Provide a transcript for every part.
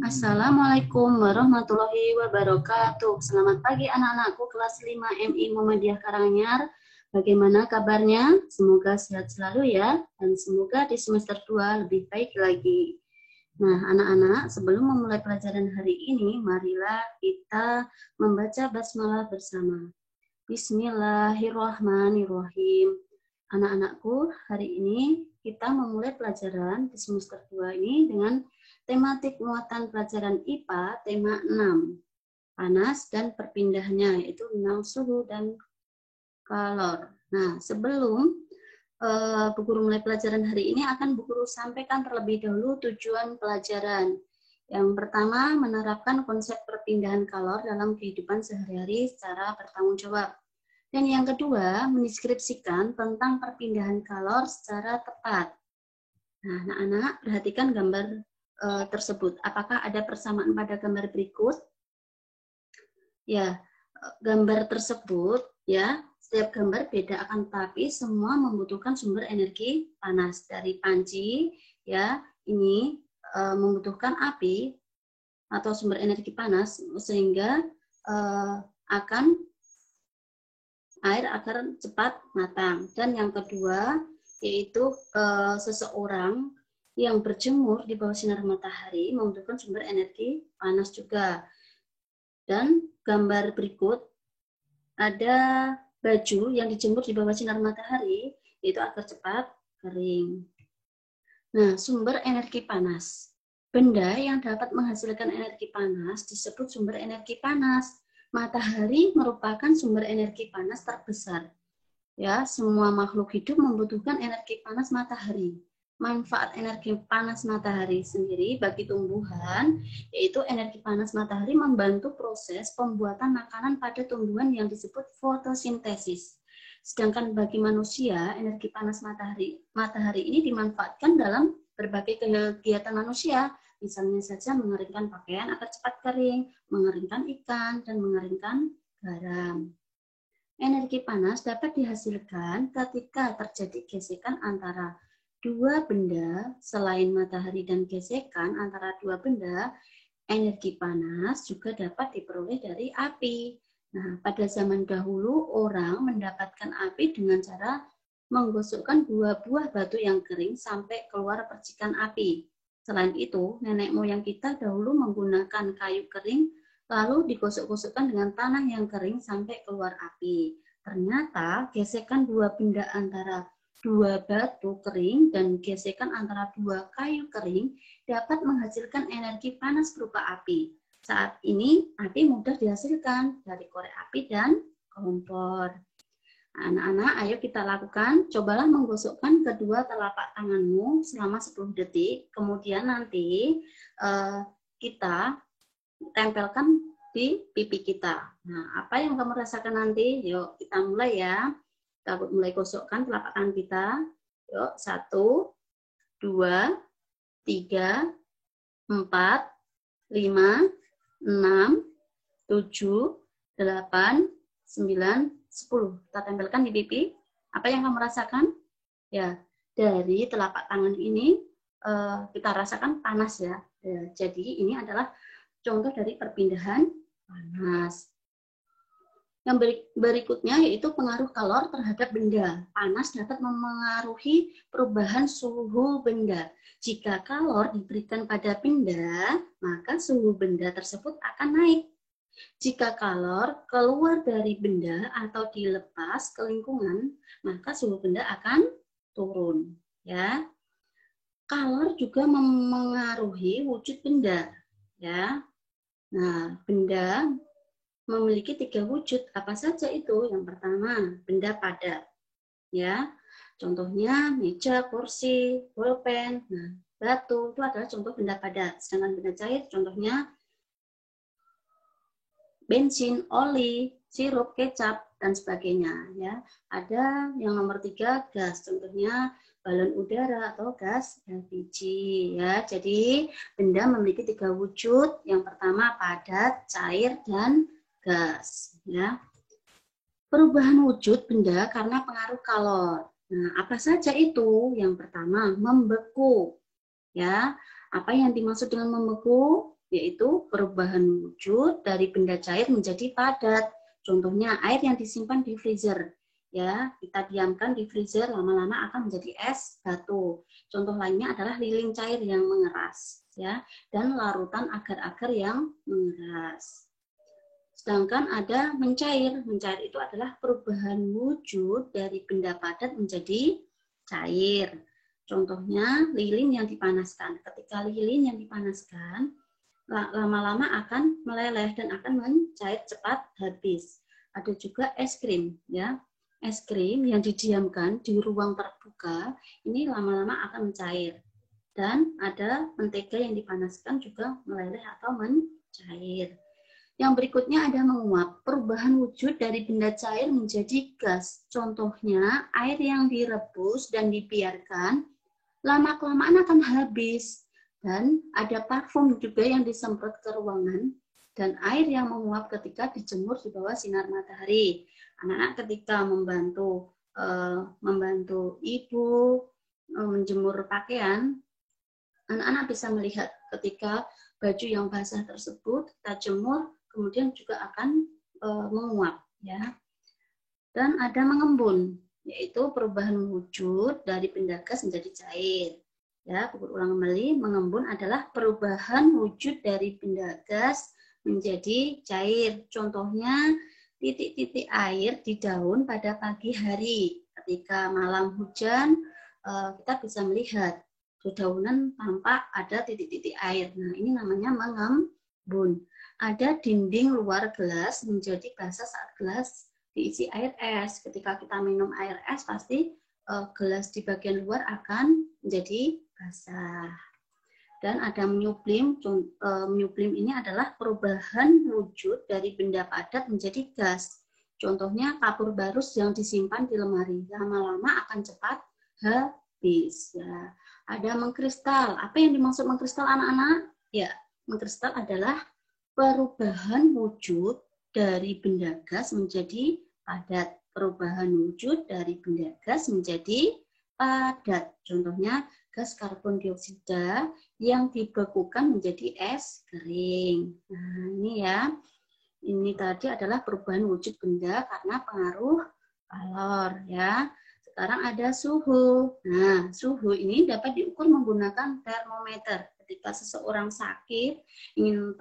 Assalamualaikum warahmatullahi wabarakatuh. Selamat pagi anak-anakku kelas 5 MI Muhammadiyah Karanganyar. Bagaimana kabarnya? Semoga sehat selalu ya. Dan semoga di semester 2 lebih baik lagi. Nah, anak-anak, sebelum memulai pelajaran hari ini, marilah kita membaca basmalah bersama. Bismillahirrahmanirrahim. Anak-anakku, hari ini kita memulai pelajaran di semester 2 ini dengan tematik muatan pelajaran IPA, tema 6, panas dan perpindahannya, yaitu tentang suhu dan kalor. Nah, sebelum Bu Guru mulai pelajaran hari ini, akan Bu Guru sampaikan terlebih dahulu tujuan pelajaran. Yang pertama, menerapkan konsep perpindahan kalor dalam kehidupan sehari-hari secara bertanggung jawab. Dan yang kedua, mendeskripsikan tentang perpindahan kalor secara tepat. Nah, anak-anak, perhatikan gambar tersebut. Apakah ada persamaan pada gambar berikut? Ya, gambar tersebut ya, setiap gambar beda akan tetapi semua membutuhkan sumber energi panas. Dari panci ya, ini membutuhkan api atau sumber energi panas sehingga air akan cepat matang. Dan yang kedua yaitu seseorang yang berjemur di bawah sinar matahari membutuhkan sumber energi panas juga. Dan gambar berikut ada baju yang dijemur di bawah sinar matahari yaitu agar cepat kering. Nah, sumber energi panas. Benda yang dapat menghasilkan energi panas disebut sumber energi panas. Matahari merupakan sumber energi panas terbesar. Ya, semua makhluk hidup membutuhkan energi panas matahari. Manfaat energi panas matahari sendiri bagi tumbuhan, yaitu energi panas matahari membantu proses pembuatan makanan pada tumbuhan yang disebut fotosintesis. Sedangkan bagi manusia, energi panas matahari ini dimanfaatkan dalam berbagai kegiatan manusia, misalnya saja mengeringkan pakaian agar cepat kering, mengeringkan ikan, dan mengeringkan garam. Energi panas dapat dihasilkan ketika terjadi gesekan antara dua benda. Selain matahari dan gesekan antara dua benda, energi panas juga dapat diperoleh dari api. Nah, pada zaman dahulu orang mendapatkan api dengan cara menggosokkan dua buah batu yang kering sampai keluar percikan api. Selain itu, nenek moyang kita dahulu menggunakan kayu kering lalu digosok-gosokkan dengan tanah yang kering sampai keluar api. Ternyata gesekan dua benda antara dua batu kering dan gesekan antara dua kayu kering dapat menghasilkan energi panas berupa api. Saat ini api mudah dihasilkan dari korek api dan kompor. Anak-anak, ayo kita lakukan. Cobalah menggosokkan kedua telapak tanganmu selama 10 detik. Kemudian nanti kita tempelkan di pipi kita. Nah, apa yang kamu rasakan nanti? Yuk, kita mulai ya. Kita mulai gosokkan telapak tangan kita. Yuk, 1, 2, 3, 4, 5, 6, 7, 8, 9, 10. Kita tempelkan di pipi. Apa yang kamu rasakan? Ya, dari telapak tangan ini kita rasakan panas ya. Jadi ini adalah contoh dari perpindahan panas. Yang berikutnya yaitu pengaruh kalor terhadap benda. Panas dapat memengaruhi perubahan suhu benda. Jika kalor diberikan pada benda, maka suhu benda tersebut akan naik. Jika kalor keluar dari benda atau dilepas ke lingkungan, maka suhu benda akan turun. Ya, kalor juga memengaruhi wujud benda. Ya, nah benda memiliki 3 wujud. Apa saja itu? Yang pertama, benda padat. Ya, contohnya meja, kursi, pulpen. Nah, batu itu adalah contoh benda padat. Sedangkan benda cair, contohnya bensin, oli, sirup, kecap, dan sebagainya. Ya, ada yang nomor 3, gas. Contohnya balon udara atau gas LPG. Ya, jadi benda memiliki 3 wujud. Yang pertama padat, cair, dan gas. Ya, perubahan wujud benda karena pengaruh kalor. Nah, apa saja itu? Yang pertama, membeku. Ya, Apa yang dimaksud dengan membeku? Yaitu perubahan wujud dari benda cair menjadi padat. Contohnya air yang disimpan di freezer. Ya, kita diamkan di freezer, lama-lama akan menjadi es batu. Contoh lainnya adalah lilin cair yang mengeras, ya, dan larutan agar-agar yang mengeras. Sedangkan ada mencair. Mencair itu adalah perubahan wujud dari benda padat menjadi cair. Contohnya lilin yang dipanaskan. Ketika lilin yang dipanaskan, lama-lama akan meleleh dan akan mencair cepat habis. Ada juga es krim, ya. Es krim yang didiamkan di ruang terbuka ini lama-lama akan mencair. Dan ada mentega yang dipanaskan juga meleleh atau mencair. Yang berikutnya ada menguap, perubahan wujud dari benda cair menjadi gas. Contohnya air yang direbus dan dibiarkan lama-kelamaan akan habis. Dan ada parfum juga yang disemprot ke ruangan dan air yang menguap ketika dijemur di bawah sinar matahari. Anak-anak ketika membantu ibu menjemur pakaian, anak-anak bisa melihat ketika baju yang basah tersebut kita jemur, kemudian juga akan menguap, ya. Dan ada mengembun, yaitu perubahan wujud dari benda gas menjadi cair. Ya, ulang kembali, mengembun adalah perubahan wujud dari benda gas menjadi cair. Contohnya titik-titik air di daun pada pagi hari. Ketika malam hujan, kita bisa melihat dedaunan tampak ada titik-titik air. Nah, ini namanya mengembun. Ada dinding luar gelas menjadi basah saat gelas diisi air es. Ketika kita minum air es, pasti gelas di bagian luar akan menjadi basah. Dan ada menyublim. Menyublim ini adalah perubahan wujud dari benda padat menjadi gas. Contohnya kapur barus yang disimpan di lemari. Lama-lama akan cepat habis. Ya. Ada mengkristal. Apa yang dimaksud mengkristal, anak-anak? Ya, mengkristal adalah perubahan wujud dari benda gas menjadi padat. Perubahan wujud dari benda gas menjadi padat. Contohnya gas karbon dioksida yang dibekukan menjadi es kering. Nah, ini ya. Ini tadi adalah perubahan wujud benda karena pengaruh kalor, ya. Sekarang ada suhu. Nah, suhu ini dapat diukur menggunakan termometer. Ketika seseorang sakit, ingin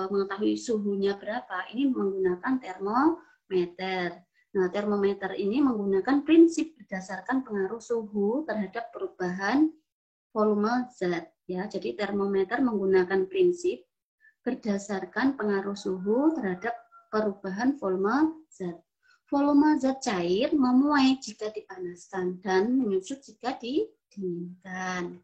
mengetahui suhunya berapa, ini menggunakan termometer. Nah, termometer ini menggunakan prinsip berdasarkan pengaruh suhu terhadap perubahan volume zat. Ya, jadi termometer menggunakan prinsip berdasarkan pengaruh suhu terhadap perubahan volume zat. Volume zat cair memuai jika dipanaskan dan menyusut jika didinginkan.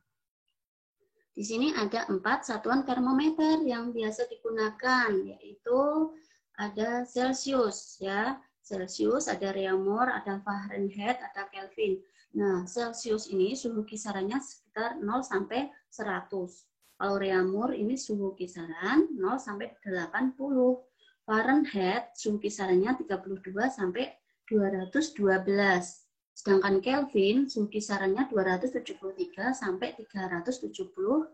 Di sini ada 4 satuan termometer yang biasa digunakan, yaitu ada Celsius, ya. Celsius, ada Reaumur, ada Fahrenheit, ada Kelvin. Nah, Celsius ini suhu kisarannya sekitar 0 sampai 100. Kalau Reaumur ini suhu kisaran 0 sampai 80. Fahrenheit suhu kisarannya 32 sampai 212. Sedangkan Kelvin suhu kisarannya 273 sampai 373.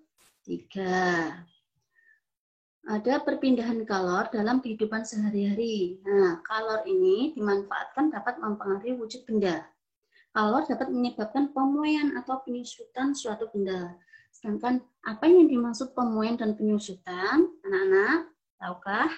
Ada perpindahan kalor dalam kehidupan sehari-hari. Nah, kalor ini dimanfaatkan dapat mempengaruhi wujud benda. Kalor dapat menyebabkan pemuaian atau penyusutan suatu benda. Sedangkan apa yang dimaksud pemuaian dan penyusutan? Anak-anak, tahukah?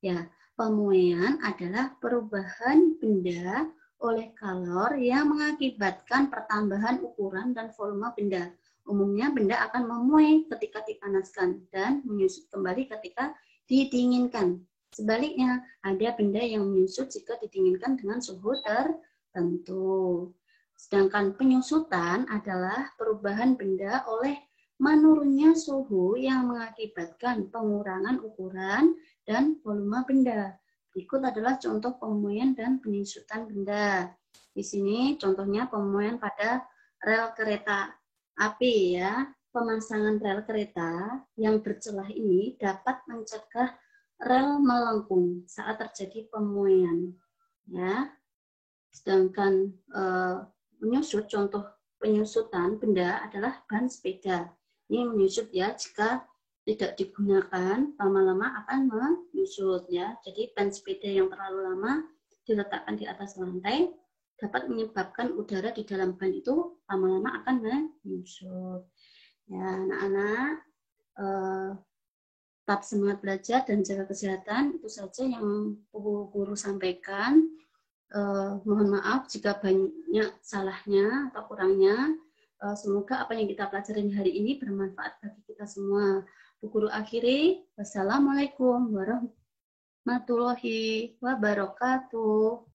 Ya, pemuaian adalah perubahan benda oleh kalor yang mengakibatkan pertambahan ukuran dan volume benda. Umumnya benda akan memuai ketika dipanaskan dan menyusut kembali ketika didinginkan. Sebaliknya, ada benda yang menyusut jika didinginkan dengan suhu tertentu. Sedangkan penyusutan adalah perubahan benda oleh menurunnya suhu yang mengakibatkan pengurangan ukuran dan volume benda. Berikut adalah contoh pemuaian dan penyusutan benda. Di sini contohnya pemuaian pada rel kereta api, ya. Pemasangan rel kereta yang bercelah ini dapat mencegah rel melengkung saat terjadi pemuaian, ya. Sedangkan menyusut, contoh penyusutan benda adalah ban sepeda Ini menyusut ya, jika tidak digunakan lama-lama akan menyusut ya. Jadi ban sepeda yang terlalu lama diletakkan di atas lantai dapat menyebabkan udara di dalam ban itu lama-lama akan menyusut. Ya, anak-anak tetap semangat belajar dan jaga kesehatan. Itu saja yang guru sampaikan. Mohon maaf jika banyak salahnya atau kurangnya. Semoga apa yang kita pelajari hari ini bermanfaat bagi kita semua. Bu Guru akhiri. Wassalamualaikum warahmatullahi wabarakatuh.